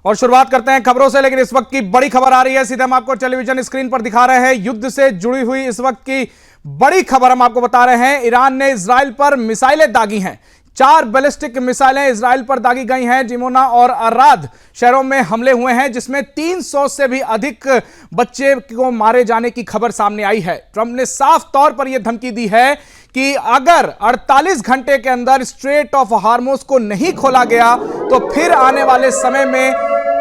और शुरुआत करते हैं खबरों से, लेकिन इस वक्त की बड़ी खबर आ रही है, सीधे हम आपको टेलीविजन स्क्रीन पर दिखा रहे हैं। युद्ध से जुड़ी हुई इस वक्त की बड़ी खबर हम आपको बता रहे हैं। ईरान ने इजराइल पर मिसाइलें दागी हैं। 4 बैलिस्टिक मिसाइलें इजराइल पर दागी गई हैं। डिमोना और अराद शहरों में हमले हुए हैं, जिसमें 300 से भी अधिक बच्चे को मारे जाने की खबर सामने आई है। ट्रंप ने साफ तौर पर यह धमकी दी है कि अगर 48 घंटे के अंदर स्ट्रेट ऑफ हार्मोज को नहीं खोला गया तो फिर आने वाले समय में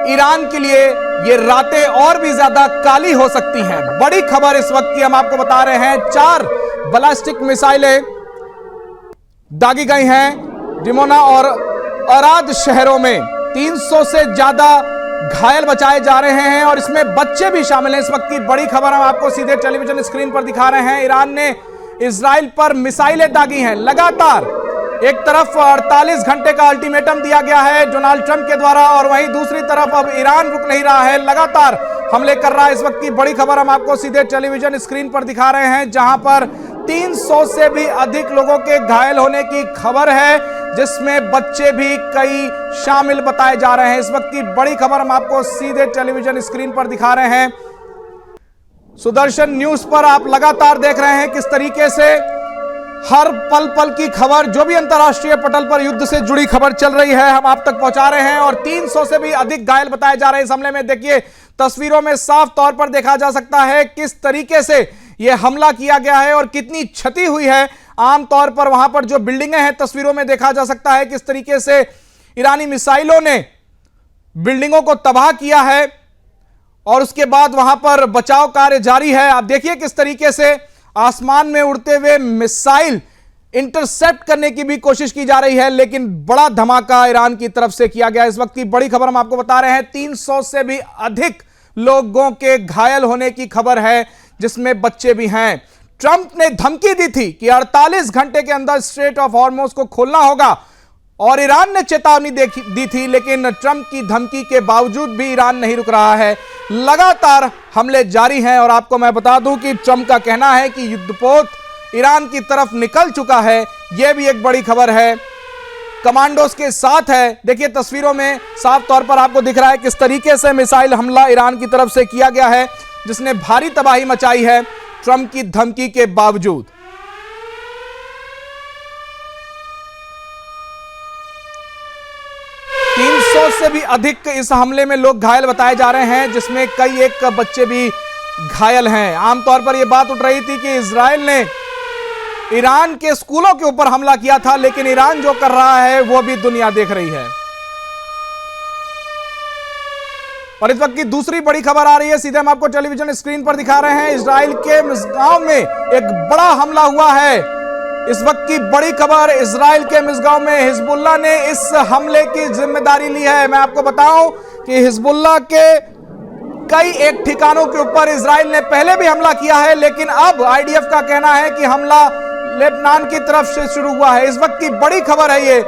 ईरान के लिए ये रातें और भी ज्यादा काली हो सकती हैं। बड़ी खबर इस वक्त की हम आपको बता रहे हैं। 4 बैलिस्टिक मिसाइलें दागी गई हैं डिमोना और अराद शहरों में। 300 से ज्यादा घायल बचाए जा रहे हैं और इसमें बच्चे भी शामिल हैं। इस वक्त की बड़ी खबर हम आपको सीधे टेलीविजन स्क्रीन पर दिखा रहे हैं। ईरान ने इजराइल पर मिसाइलें दागी हैं लगातार। एक तरफ 48 घंटे का अल्टीमेटम दिया गया है डोनाल्ड ट्रंप के द्वारा, और वहीं दूसरी तरफ अब ईरान रुक नहीं रहा है, लगातार हमले कर रहा है। इस वक्त की बड़ी खबर हम आपको सीधे टेलीविजन स्क्रीन पर दिखा रहे हैं, जहां पर 300 से भी अधिक लोगों के घायल होने की खबर है, जिसमें बच्चे भी कई शामिल बताए जा रहे हैं। इस वक्त की बड़ी खबर हम आपको सीधे टेलीविजन स्क्रीन पर दिखा रहे हैं। सुदर्शन न्यूज पर आप लगातार देख रहे हैं किस तरीके से हर पल पल की खबर, जो भी अंतर्राष्ट्रीय पटल पर युद्ध से जुड़ी खबर चल रही है, हम आप तक पहुंचा रहे हैं। और 300 से भी अधिक घायल बताए जा रहे हैं इस हमले में। देखिए तस्वीरों में साफ तौर पर देखा जा सकता है किस तरीके से यह हमला किया गया है और कितनी क्षति हुई है। आमतौर पर वहां पर जो बिल्डिंगें हैं, तस्वीरों में देखा जा सकता है किस तरीके से ईरानी मिसाइलों ने बिल्डिंगों को तबाह किया है और उसके बाद वहां पर बचाव कार्य जारी है। आप देखिए किस तरीके से आसमान में उड़ते हुए मिसाइल इंटरसेप्ट करने की भी कोशिश की जा रही है, लेकिन बड़ा धमाका ईरान की तरफ से किया गया। इस वक्त की बड़ी खबर हम आपको बता रहे हैं। 300 से भी अधिक लोगों के घायल होने की खबर है, जिसमें बच्चे भी हैं। ट्रंप ने धमकी दी थी कि 48 घंटे के अंदर स्ट्रेट ऑफ हॉर्मोज को खोलना होगा और ईरान ने चेतावनी दी थी, लेकिन ट्रंप की धमकी के बावजूद भी ईरान नहीं रुक रहा है। लगातार हमले जारी हैं और आपको मैं बता दूं कि ट्रंप का कहना है कि युद्धपोत ईरान की तरफ निकल चुका है। यह भी एक बड़ी खबर है। कमांडोज के साथ है। देखिए तस्वीरों में साफ तौर पर आपको दिख रहा है किस तरीके से मिसाइल हमला ईरान की तरफ से किया गया है, जिसने भारी तबाही मचाई है ट्रंप की धमकी के बावजूद। से भी अधिक इस हमले में लोग घायल बताए जा रहे हैं, जिसमें कई एक बच्चे भी घायल हैं। आमतौर पर यह बात उठ रही थी कि इजराइल ने ईरान के स्कूलों के ऊपर हमला किया था, लेकिन ईरान जो कर रहा है वो भी दुनिया देख रही है। और इस वक्त की दूसरी बड़ी खबर आ रही है, सीधे हम आपको टेलीविजन स्क्रीन पर दिखा रहे हैं। इजराइल के मिसगांव में एक बड़ा हमला हुआ है। इस वक्त की बड़ी खबर, इजराइल के मिसगांव में हिजबुल्लाह ने इस हमले की जिम्मेदारी ली है। मैं आपको बताऊं कि हिजबुल्लाह के कई एक ठिकानों के ऊपर इजराइल ने पहले भी हमला किया है, लेकिन अब आईडीएफ का कहना है कि हमला लेबनान की तरफ से शुरू हुआ है। इस वक्त की बड़ी खबर है, ये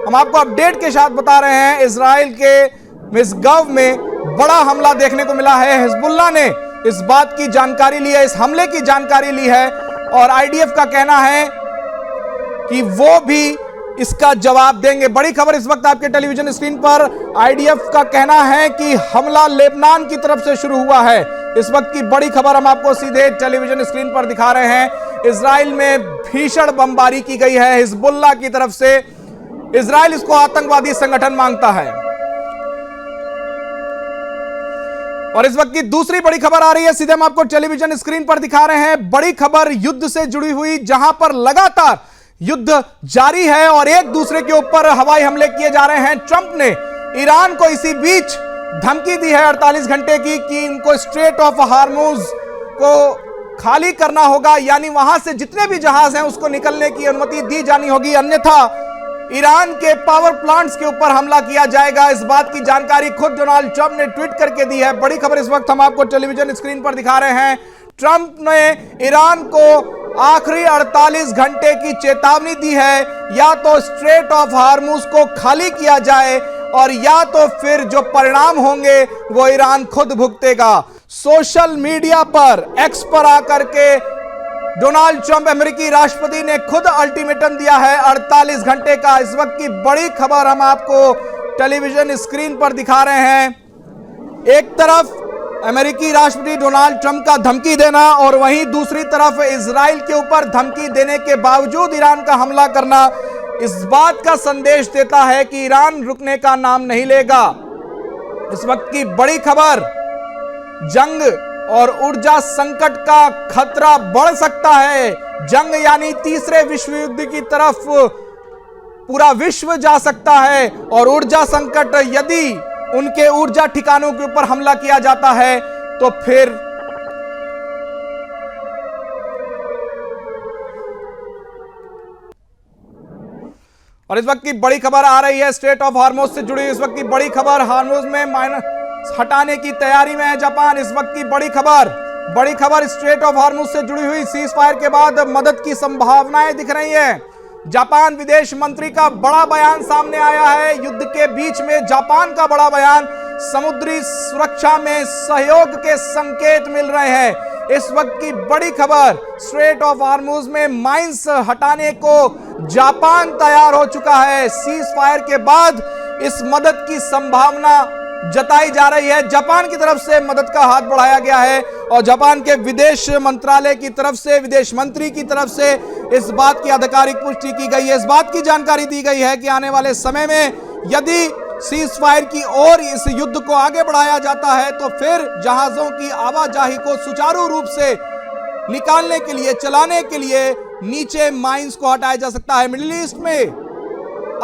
हम आपको अपडेट के साथ बता रहे हैं। इजराइल के मिसगांव में बड़ा हमला देखने को मिला है। हिजबुल्लाह ने इस बात की जानकारी ली है, इस हमले की जानकारी ली है, और आईडीएफ का कहना है कि वो भी इसका जवाब देंगे। बड़ी खबर इस वक्त आपके टेलीविजन स्क्रीन पर। आईडीएफ का कहना है कि हमला लेबनान की तरफ से शुरू हुआ है। इस वक्त की बड़ी खबर हम आपको सीधे टेलीविजन स्क्रीन पर दिखा रहे हैं। इजराइल में भीषण बमबारी की गई है हिजबुल्लाह की तरफ से। इजराइल इसको आतंकवादी संगठन मांगता है। और इस वक्त की दूसरी बड़ी खबर आ रही है, सीधे हम आपको टेलीविजन स्क्रीन पर दिखा रहे हैं। बड़ी खबर युद्ध से जुड़ी हुई, जहां पर लगातार युद्ध जारी है और एक दूसरे के ऊपर हवाई हमले किए जा रहे हैं। ट्रंप ने ईरान को इसी बीच धमकी दी है 48 घंटे की कि इनको स्ट्रेट ऑफ हार्मोज को खाली करना होगा, यानी वहां से जितने भी जहाज हैं उसको निकलने की अनुमति दी जानी होगी, अन्यथा ईरान के पावर प्लांट्स के ऊपर हमला किया जाएगा। इस बात की जानकारी खुद डोनाल्ड ट्रंप ने ट्वीट करके दी है। बड़ी खबर इस वक्त हम आपको टेलीविजन स्क्रीन पर दिखा रहे हैं। ट्रंप ने ईरान को आखिरी 48 घंटे की चेतावनी दी है, या तो स्ट्रेट ऑफ हार्मूज को खाली किया जाए और या तो फिर जो परिणाम होंगे वो ईरान खुद भुगतेगा। सोशल मीडिया पर, एक्स पर आकर के डोनाल्ड ट्रंप अमेरिकी राष्ट्रपति ने खुद अल्टीमेटम दिया है 48 घंटे का। इस वक्त की बड़ी खबर हम आपको टेलीविजन स्क्रीन पर दिखा रहे हैं। एक तरफ अमेरिकी राष्ट्रपति डोनाल्ड ट्रंप का धमकी देना और वहीं दूसरी तरफ इजराइल के ऊपर धमकी देने के बावजूद ईरान का हमला करना इस बात का संदेश देता है कि ईरान रुकने का नाम नहीं लेगा। इस वक्त की बड़ी खबर, जंग और ऊर्जा संकट का खतरा बढ़ सकता है। जंग यानी तीसरे विश्व युद्ध की तरफ पूरा विश्व जा सकता है और ऊर्जा संकट, यदि उनके ऊर्जा ठिकानों के ऊपर हमला किया जाता है तो फिर और इस वक्त की बड़ी खबर आ रही है स्ट्रेट ऑफ हार्मोज से जुड़ी। इस वक्त की बड़ी खबर, हार्मोज में माइनस हटाने की तैयारी में है जापान। इस वक्त की बड़ी खबर स्ट्रेट ऑफ हार्मोज से जुड़ी हुई सीज फायर के बाद मदद की संभावनाएं दिख रही हैं। जापान विदेश मंत्री का बड़ा बयान सामने आया है। युद्ध के बीच में जापान का बड़ा बयान, समुद्री सुरक्षा में सहयोग के संकेत मिल रहे हैं। इस वक्त की बड़ी खबर, स्ट्रेट ऑफ हार्मोज में माइंस हटाने को जापान तैयार हो चुका है। सीज फायर के बाद इस मदद की संभावना जताई जा रही है। जापान की तरफ से मदद का हाथ बढ़ाया गया है और जापान के विदेश मंत्रालय की तरफ से, विदेश मंत्री की तरफ से इस बात की आधिकारिक पुष्टि की गई है। इस बात की जानकारी दी गई है कि आने वाले समय में यदि सीज फायर की ओर इस युद्ध को आगे बढ़ाया जाता है तो फिर जहाजों की आवाजाही को सुचारू रूप से निकालने के लिए, चलाने के लिए नीचे माइंस को हटाया जा सकता है। मिडिल ईस्ट में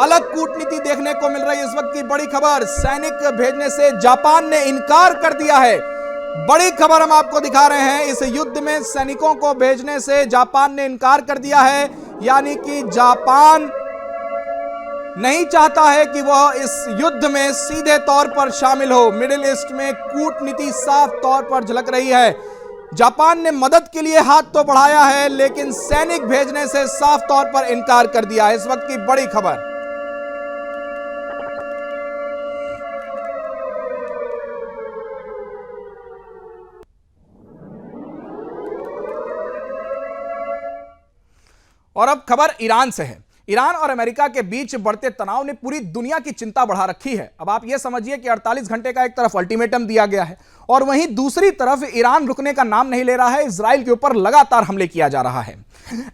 अलग कूटनीति देखने को मिल रही है। इस वक्त की बड़ी खबर, सैनिक भेजने से जापान ने इनकार कर दिया है। बड़ी खबर हम आपको दिखा रहे हैं, इस युद्ध में सैनिकों को भेजने से जापान ने इनकार कर दिया है। यानी कि जापान नहीं चाहता है कि वह इस युद्ध में सीधे तौर पर शामिल हो। मिडिल ईस्ट में कूटनीति साफ तौर पर झलक रही है। जापान ने मदद के लिए हाथ तो बढ़ाया है लेकिन सैनिक भेजने से साफ तौर पर इनकार कर दिया है। इस वक्त की बड़ी खबर। और अब खबर ईरान से है। ईरान और अमेरिका के बीच बढ़ते तनाव ने पूरी दुनिया की चिंता बढ़ा रखी है। अब आप यह समझिए कि 48 घंटे का एक तरफ अल्टीमेटम दिया गया है और वहीं दूसरी तरफ ईरान रुकने का नाम नहीं ले रहा है। इजराइल के ऊपर लगातार हमले किया जा रहा है।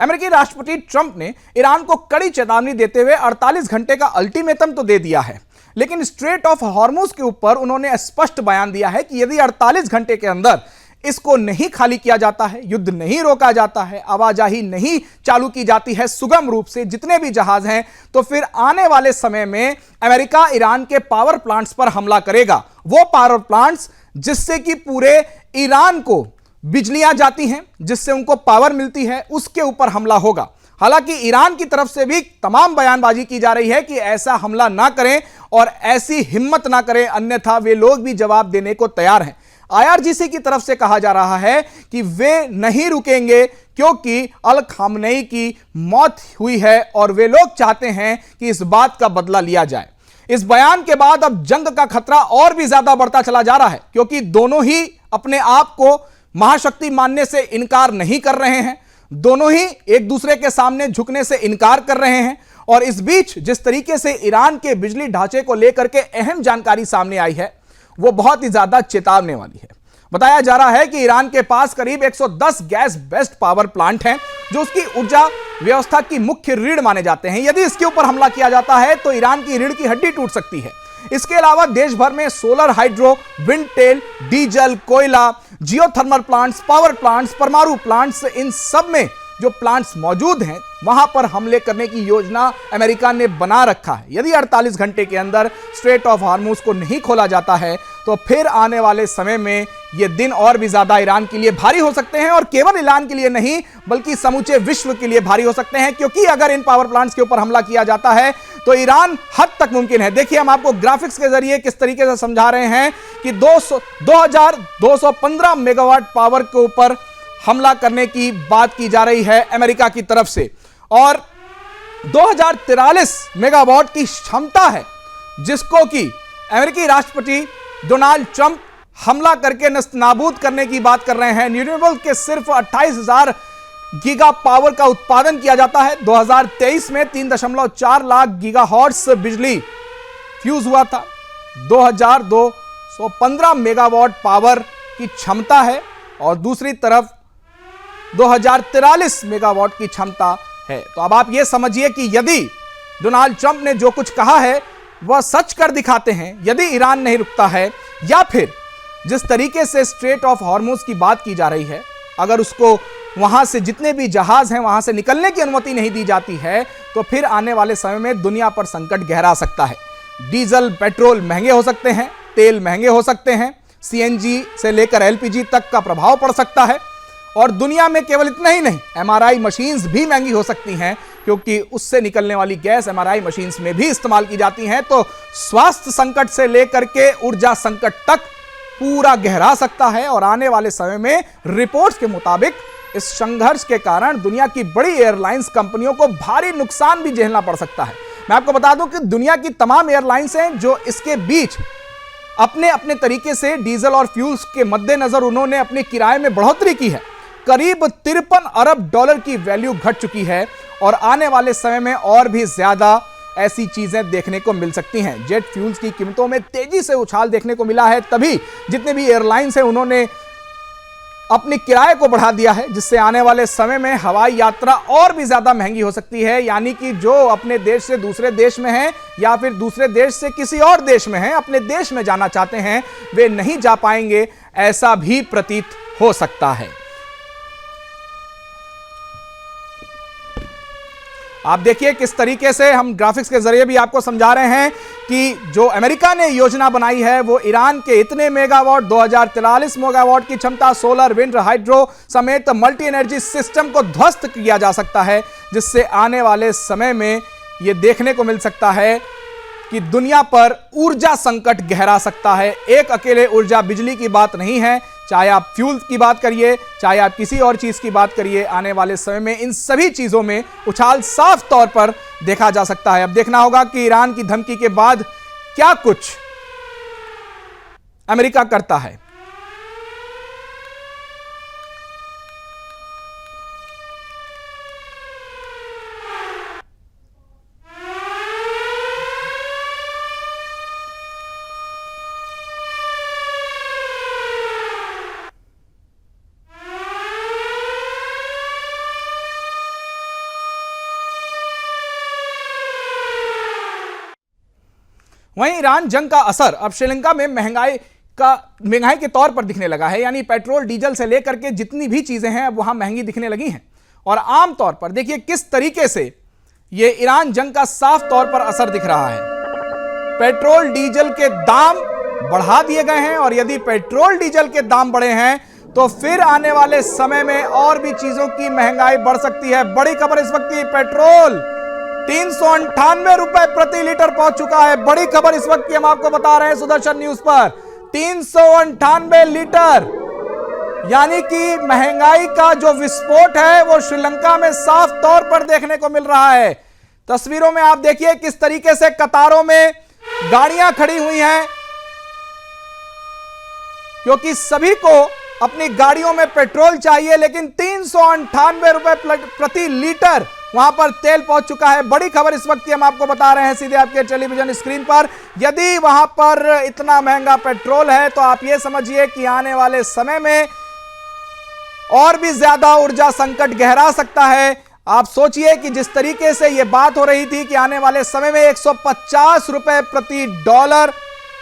अमेरिकी राष्ट्रपति ट्रंप ने ईरान को कड़ी चेतावनी देते हुए 48 घंटे का अल्टीमेटम तो दे दिया है, लेकिन स्ट्रेट ऑफ हार्मोज के ऊपर उन्होंने स्पष्ट बयान दिया है कि यदि 48 घंटे के अंदर इसको नहीं खाली किया जाता है, युद्ध नहीं रोका जाता है, आवाजाही नहीं चालू की जाती है सुगम रूप से जितने भी जहाज हैं, तो फिर आने वाले समय में अमेरिका ईरान के पावर प्लांट्स पर हमला करेगा। वो पावर प्लांट्स जिससे कि पूरे ईरान को बिजलियां जाती हैं, जिससे उनको पावर मिलती है, उसके ऊपर हमला होगा। हालांकि ईरान की तरफ से भी तमाम बयानबाजी की जा रही है कि ऐसा हमला ना करें और ऐसी हिम्मत ना करें, अन्यथा वे लोग भी जवाब देने को तैयार हैं। IRGC की तरफ से कहा जा रहा है कि वे नहीं रुकेंगे क्योंकि अल खामनेई की मौत हुई है और वे लोग चाहते हैं कि इस बात का बदला लिया जाए। इस बयान के बाद अब जंग का खतरा और भी ज्यादा बढ़ता चला जा रहा है क्योंकि दोनों ही अपने आप को महाशक्ति मानने से इनकार नहीं कर रहे हैं, दोनों ही एक दूसरे के सामने झुकने से इनकार कर रहे हैं। और इस बीच जिस तरीके से ईरान के बिजली ढांचे को लेकर के अहम जानकारी सामने आई है वो बहुत ही ज्यादा चेतावने वाली है। बताया जा रहा है कि ईरान के पास करीब 110 गैस बेस्ड पावर प्लांट हैं जो उसकी ऊर्जा व्यवस्था की मुख्य रीढ़ माने जाते हैं। यदि इसके ऊपर हमला किया जाता है तो ईरान की रीढ़ की हड्डी टूट सकती है। इसके अलावा देश भर में सोलर, हाइड्रो, विंड टेल, डीजल, कोयला, जियोथर्मल प्लांट्स, पावर प्लांट्स, परमाणु प्लांट्स, इन सब में जो प्लांट्स मौजूद हैं वहां पर हमले करने की योजना अमेरिका ने बना रखा है। यदि 48 घंटे के अंदर स्ट्रेट ऑफ हार्मोज को नहीं खोला जाता है तो फिर आने वाले समय में ये दिन और भी ज्यादा ईरान के लिए भारी हो सकते हैं और केवल ईरान के लिए नहीं बल्कि समूचे विश्व के लिए भारी हो सकते हैं, क्योंकि अगर इन पावर प्लांट्स के ऊपर हमला किया जाता है तो ईरान हद तक मुमकिन है। देखिए हम आपको ग्राफिक्स के जरिए किस तरीके से समझा रहे हैं कि 2215 मेगावाट पावर के ऊपर हमला करने की बात की जा रही है अमेरिका की तरफ से और 2043 मेगावाट की क्षमता है जिसको कि अमेरिकी राष्ट्रपति डोनाल्ड ट्रंप हमला करके नस्तनाबूद करने की बात कर रहे हैं। रिन्यूएबल के सिर्फ 28,000 गीगा पावर का उत्पादन किया जाता है। 2023 में 3.4 लाख गीगाहर्ट्ज बिजली फ्यूज हुआ था। 2215 मेगावाट पावर की क्षमता है और दूसरी तरफ 2043 मेगावाट की क्षमता है। तो अब आप यह समझिए कि यदि डोनाल्ड ट्रंप ने जो कुछ कहा है वह सच कर दिखाते हैं, यदि ईरान नहीं रुकता है, या फिर जिस तरीके से स्ट्रेट ऑफ हॉर्मुज की बात की जा रही है, अगर उसको वहां से जितने भी जहाज हैं वहां से निकलने की अनुमति नहीं दी जाती है, तो फिर आने वाले समय में दुनिया पर संकट गहरा सकता है। डीजल पेट्रोल महंगे हो सकते हैं, तेल महंगे हो सकते हैं, सीएनजी से लेकर एलपीजी तक का प्रभाव पड़ सकता है। और दुनिया में केवल इतना ही नहीं, एमआरआई मशीन्स भी महंगी हो सकती हैं, क्योंकि उससे निकलने वाली गैस एमआरआई मशीन्स में भी इस्तेमाल की जाती हैं। तो स्वास्थ्य संकट से लेकर के ऊर्जा संकट तक पूरा गहरा सकता है। और आने वाले समय में रिपोर्ट्स के मुताबिक इस संघर्ष के कारण दुनिया की बड़ी एयरलाइंस कंपनियों को भारी नुकसान भी झेलना पड़ सकता है। मैं आपको बता दूं कि दुनिया की तमाम एयरलाइंस हैं जो इसके बीच अपने अपने तरीके से डीजल और फ्यूल्स के मद्देनजर उन्होंने अपने किराए में बढ़ोतरी की है। करीब 53 अरब डॉलर की वैल्यू घट चुकी है और आने वाले समय में और भी ज्यादा ऐसी चीजें देखने को मिल सकती हैं। जेट फ्यूल्स की कीमतों में तेजी से उछाल देखने को मिला है, तभी जितने भी एयरलाइंस हैं उन्होंने अपने किराए को बढ़ा दिया है, जिससे आने वाले समय में हवाई यात्रा और भी ज्यादा महंगी हो सकती है। यानी कि जो अपने देश से दूसरे देश में हैं या फिर दूसरे देश से किसी और देश में हैं, अपने देश में जाना चाहते हैं, वे नहीं जा पाएंगे, ऐसा भी प्रतीत हो सकता है। आप देखिए किस तरीके से हम ग्राफिक्स के जरिए भी आपको समझा रहे हैं कि जो अमेरिका ने योजना बनाई है वो ईरान के इतने मेगावाट, 2043 मेगावाट की क्षमता, सोलर, विंड, हाइड्रो समेत मल्टी एनर्जी सिस्टम को ध्वस्त किया जा सकता है, जिससे आने वाले समय में यह देखने को मिल सकता है कि दुनिया पर ऊर्जा संकट गहरा सकता है। एक अकेले ऊर्जा बिजली की बात नहीं है, चाहे आप फ्यूल की बात करिए, चाहे आप किसी और चीज की बात करिए, आने वाले समय में इन सभी चीजों में उछाल साफ तौर पर देखा जा सकता है। अब देखना होगा कि ईरान की धमकी के बाद क्या कुछ अमेरिका करता है। वहीं ईरान जंग का असर अब श्रीलंका में महंगाई के तौर पर दिखने लगा है। यानी पेट्रोल, डीजल से लेकर के जितनी भी चीजें हैं अब वहां महंगी दिखने लगी हैं। और आम तौर पर देखिए किस तरीके से यह ईरान जंग का साफ तौर पर असर दिख रहा है। पेट्रोल डीजल के दाम बढ़ा दिए गए हैं और यदि पेट्रोल डीजल के दाम बढ़े हैं तो फिर आने वाले समय में और भी चीजों की महंगाई बढ़ सकती है। बड़ी खबर इस वक्त की, पेट्रोल 398 रुपए प्रति लीटर पहुंच चुका है। बड़ी खबर इस वक्त की हम आपको बता रहे हैं सुदर्शन न्यूज पर, 398 लीटर। यानी कि महंगाई का जो विस्फोट है वो श्रीलंका में साफ तौर पर देखने को मिल रहा है। तस्वीरों में आप देखिए किस तरीके से कतारों में गाड़ियां खड़ी हुई हैं, क्योंकि सभी को अपनी गाड़ियों में पेट्रोल चाहिए, लेकिन 398 रुपए प्रति लीटर वहां पर तेल पहुंच चुका है। बड़ी खबर इस वक्त की हम आपको बता रहे हैं सीधे आपके टेलीविजन स्क्रीन पर। यदि वहां पर इतना महंगा पेट्रोल है तो आप ये समझिए कि आने वाले समय में और भी ज्यादा ऊर्जा संकट गहरा सकता है। आप सोचिए कि जिस तरीके से यह बात हो रही थी कि आने वाले समय में 150 रुपए प्रति डॉलर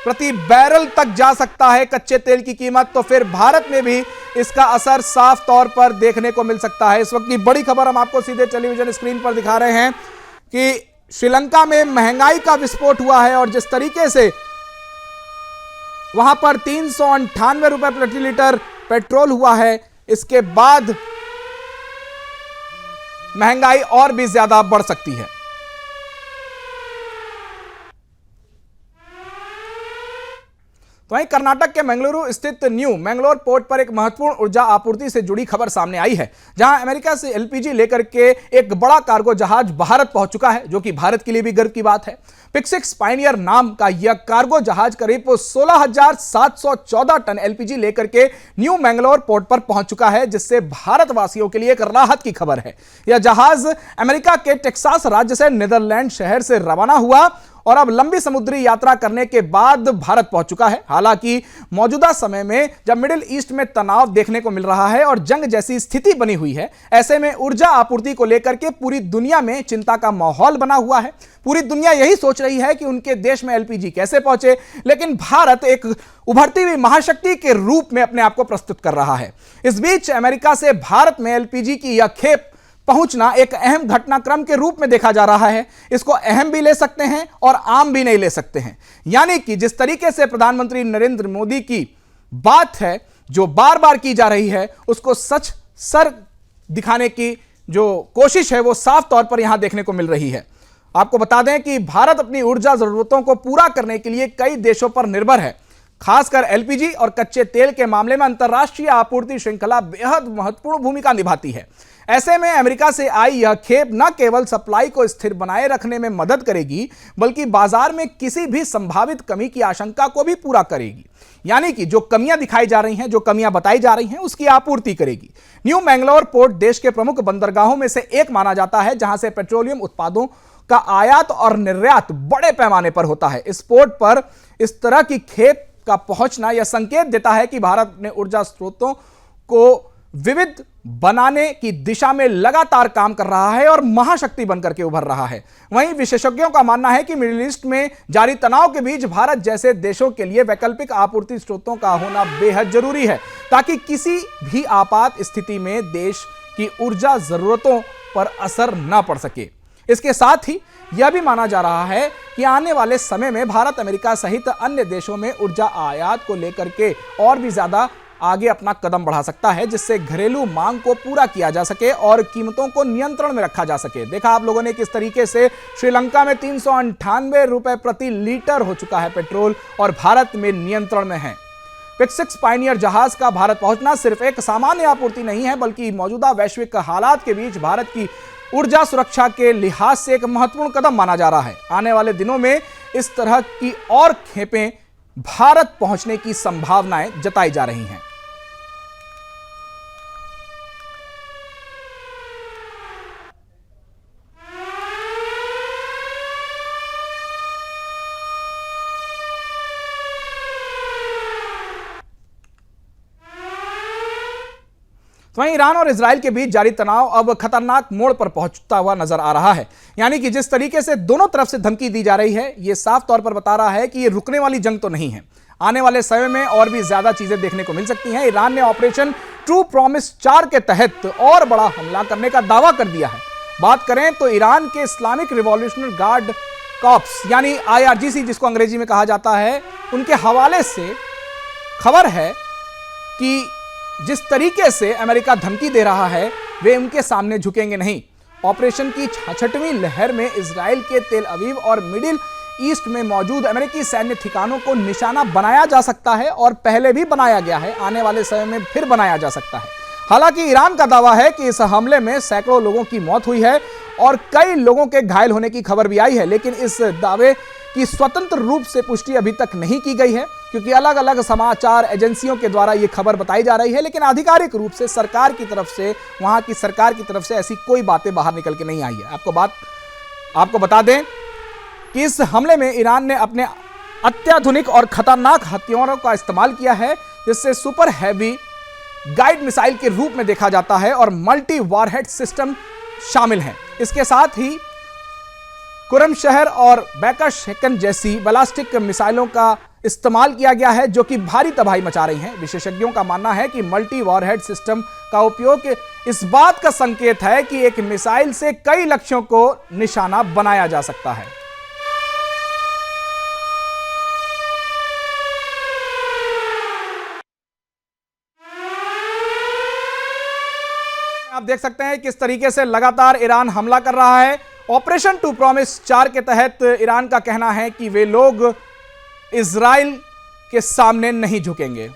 प्रति बैरल तक जा सकता है कच्चे तेल की कीमत, तो फिर भारत में भी इसका असर साफ तौर पर देखने को मिल सकता है। इस वक्त की बड़ी खबर हम आपको सीधे टेलीविजन स्क्रीन पर दिखा रहे हैं कि श्रीलंका में महंगाई का विस्फोट हुआ है और जिस तरीके से वहां पर 398 रुपए प्रति लीटर पेट्रोल हुआ है, इसके बाद महंगाई और भी ज्यादा बढ़ सकती है। तो वहीं कर्नाटक के मंगलुरु स्थित न्यू मैंगलोर पोर्ट पर एक महत्वपूर्ण ऊर्जा आपूर्ति से जुड़ी खबर सामने आई है, जहां अमेरिका से एलपीजी लेकर के एक बड़ा कार्गो जहाज भारत पहुंच चुका है, जो कि भारत के लिए भी गर्व की बात है। पिक्सिक्स पायनियर नाम का यह कार्गो जहाज करीब 16,714 टन एलपीजी लेकर के न्यू मैंगलोर पोर्ट पर पहुंच चुका है, जिससे भारतवासियों के लिए एक राहत की खबर है। यह जहाज अमेरिका के टेक्सास राज्य से नीदरलैंड शहर से रवाना हुआ और अब लंबी समुद्री यात्रा करने के बाद भारत पहुंच चुका है। हालांकि मौजूदा समय में जब मिडिल ईस्ट में तनाव देखने को मिल रहा है और जंग जैसी स्थिति बनी हुई है, ऐसे में ऊर्जा आपूर्ति को लेकर के पूरी दुनिया में चिंता का माहौल बना हुआ है। पूरी दुनिया यही सोच रही है कि उनके देश में एलपीजी कैसे पहुंचे, लेकिन भारत एक उभरती हुई महाशक्ति के रूप में अपने आप को प्रस्तुत कर रहा है। इस बीच अमेरिका से भारत में एलपीजी की यह खेप पहुंचना एक अहम घटनाक्रम के रूप में देखा जा रहा है। इसको अहम भी ले सकते हैं और आम भी नहीं ले सकते हैं। यानी कि जिस तरीके से प्रधानमंत्री नरेंद्र मोदी की बात है, जो बार बार की जा रही है, उसको सच सर दिखाने की जो कोशिश है वो साफ तौर पर यहां देखने को मिल रही है। आपको बता दें कि भारत अपनी ऊर्जा जरूरतों को पूरा करने के लिए कई देशों पर निर्भर है। खासकर एलपीजी और कच्चे तेल के मामले में अंतर्राष्ट्रीय आपूर्ति श्रृंखला बेहद महत्वपूर्ण भूमिका निभाती है। ऐसे में अमेरिका से आई यह खेप न केवल सप्लाई को स्थिर बनाए रखने में मदद करेगी, बल्कि बाजार में किसी भी संभावित कमी की आशंका को भी पूरा करेगी। यानी कि जो कमियां दिखाई जा रही हैं, जो कमियां बताई जा रही हैं, उसकी आपूर्ति करेगी। न्यू मैंगलोर पोर्ट देश के प्रमुख बंदरगाहों में से एक माना जाता है, जहां से पेट्रोलियम उत्पादों का आयात और निर्यात बड़े पैमाने पर होता है। इस पोर्ट पर इस तरह की खेप का पहुंचना यह संकेत देता है कि भारत अपने ऊर्जा स्रोतों को विविध बनाने की दिशा में लगातार काम कर रहा है और महाशक्ति बनकर के उभर रहा है। वहीं विशेषज्ञों का मानना है कि मिडिल ईस्ट में जारी तनाव के बीच भारत जैसे देशों के लिए वैकल्पिक आपूर्ति स्रोतों का होना बेहद जरूरी है, ताकि किसी भी आपात स्थिति में देश की ऊर्जा जरूरतों पर असर न पड़ सके। इसके साथ ही यह भी माना जा रहा है कि आने वाले समय में भारत अमेरिका सहित अन्य देशों में ऊर्जा आयात को लेकर के और भी ज्यादा आगे अपना कदम बढ़ा सकता है, जिससे घरेलू मांग को पूरा किया जा सके और कीमतों को नियंत्रण में रखा जा सके। देखा आप लोगों ने किस तरीके से श्रीलंका में 398 रुपए प्रति लीटर हो चुका है पेट्रोल और भारत में नियंत्रण में है। पिक्सिक्स पायनियर जहाज का भारत पहुंचना सिर्फ एक सामान्य आपूर्ति नहीं है, बल्कि मौजूदा वैश्विक हालात के बीच भारत की ऊर्जा सुरक्षा के लिहाज से एक महत्वपूर्ण कदम माना जा रहा है। आने वाले दिनों में इस तरह की और खेपें भारत पहुंचने की संभावनाएं जताई जा रही हैं। तो वहीं ईरान और इजराइल के बीच जारी तनाव अब खतरनाक मोड़ पर पहुंचता हुआ नजर आ रहा है। यानी कि जिस तरीके से दोनों तरफ से धमकी दी जा रही है, यह साफ तौर पर बता रहा है कि यह रुकने वाली जंग तो नहीं है। आने वाले समय में और भी ज्यादा चीजें देखने को मिल सकती हैं। ईरान ने ऑपरेशन ट्रू प्रॉमिस 4 के तहत और बड़ा हमला करने का दावा कर दिया है। बात करें तो ईरान के इस्लामिक रिवॉल्यूशनरी गार्ड कॉर्प्स यानी IRGC जिसको अंग्रेजी में कहा जाता है, उनके हवाले से खबर है कि जिस तरीके से अमेरिका धमकी दे रहा है, वे उनके सामने झुकेंगे नहीं। ऑपरेशन की 66वीं लहर में इजराइल के तेल अवीव और मिडिल ईस्ट में मौजूद अमेरिकी सैन्य ठिकानों को निशाना बनाया जा सकता है और पहले भी बनाया गया है, आने वाले समय में फिर बनाया जा सकता है। हालांकि ईरान का दावा है कि इस हमले में सैकड़ों लोगों की मौत हुई है और कई लोगों के घायल होने की खबर भी आई है, लेकिन इस दावे की स्वतंत्र रूप से पुष्टि अभी तक नहीं की गई है, क्योंकि अलग अलग समाचार एजेंसियों के द्वारा यह खबर बताई जा रही है, लेकिन आधिकारिक रूप से सरकार की तरफ से, वहां की सरकार की तरफ से ऐसी कोई बातें बाहर निकल के नहीं आई है। आपको बता दें कि इस हमले में ईरान ने अपने अत्याधुनिक और खतरनाक हथियारों का इस्तेमाल किया है, जिससे सुपर हैवी गाइड मिसाइल के रूप में देखा जाता है और मल्टी वॉरहेड सिस्टम शामिल हैं। इसके साथ ही कुरम शहर और बैकर शेकन जैसी बैलिस्टिक मिसाइलों का इस्तेमाल किया गया है, जो कि भारी तबाही मचा रही हैं। विशेषज्ञों का मानना है कि मल्टी वॉरहेड सिस्टम का उपयोग इस बात का संकेत है कि एक मिसाइल से कई लक्ष्यों को निशाना बनाया जा सकता है। आप देख सकते हैं किस तरीके से लगातार ईरान हमला कर रहा है। ऑपरेशन ट्रू प्रॉमिस 4 के तहत ईरान का कहना है कि वे लोग इजराइल के सामने नहीं झुकेंगे।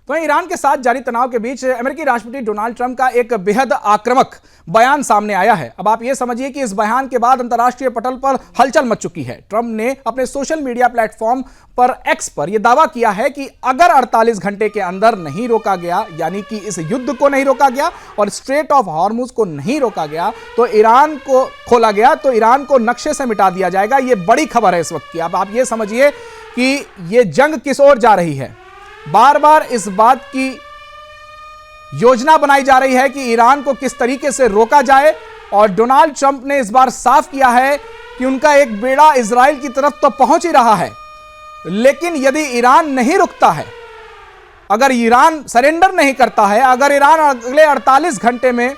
तो ईरान के साथ जारी तनाव के बीच अमेरिकी राष्ट्रपति डोनाल्ड ट्रंप का एक बेहद आक्रामक बयान सामने आया है। अब आप यह समझिए कि इस बयान के बाद अंतर्राष्ट्रीय पटल पर हलचल मच चुकी है। ट्रंप ने अपने सोशल मीडिया प्लेटफॉर्म पर एक्स पर यह दावा किया है कि अगर 48 घंटे के अंदर नहीं रोका गया, यानी कि इस युद्ध को नहीं रोका गया और स्ट्रेट ऑफ हॉर्मुज को नहीं रोका गया, तो ईरान को खोला गया तो ईरान को नक्शे से मिटा दिया जाएगा। यह बड़ी खबर है इस वक्त की। अब आप यह समझिए कि यह जंग किस ओर जा रही है। बार बार इस बात की योजना बनाई जा रही है कि ईरान को किस तरीके से रोका जाए, और डोनाल्ड ट्रंप ने इस बार साफ किया है कि उनका एक बेड़ा इजराइल की तरफ तो पहुंच ही रहा है, लेकिन यदि ईरान नहीं रुकता है, अगर ईरान सरेंडर नहीं करता है, अगर ईरान अगले 48 घंटे में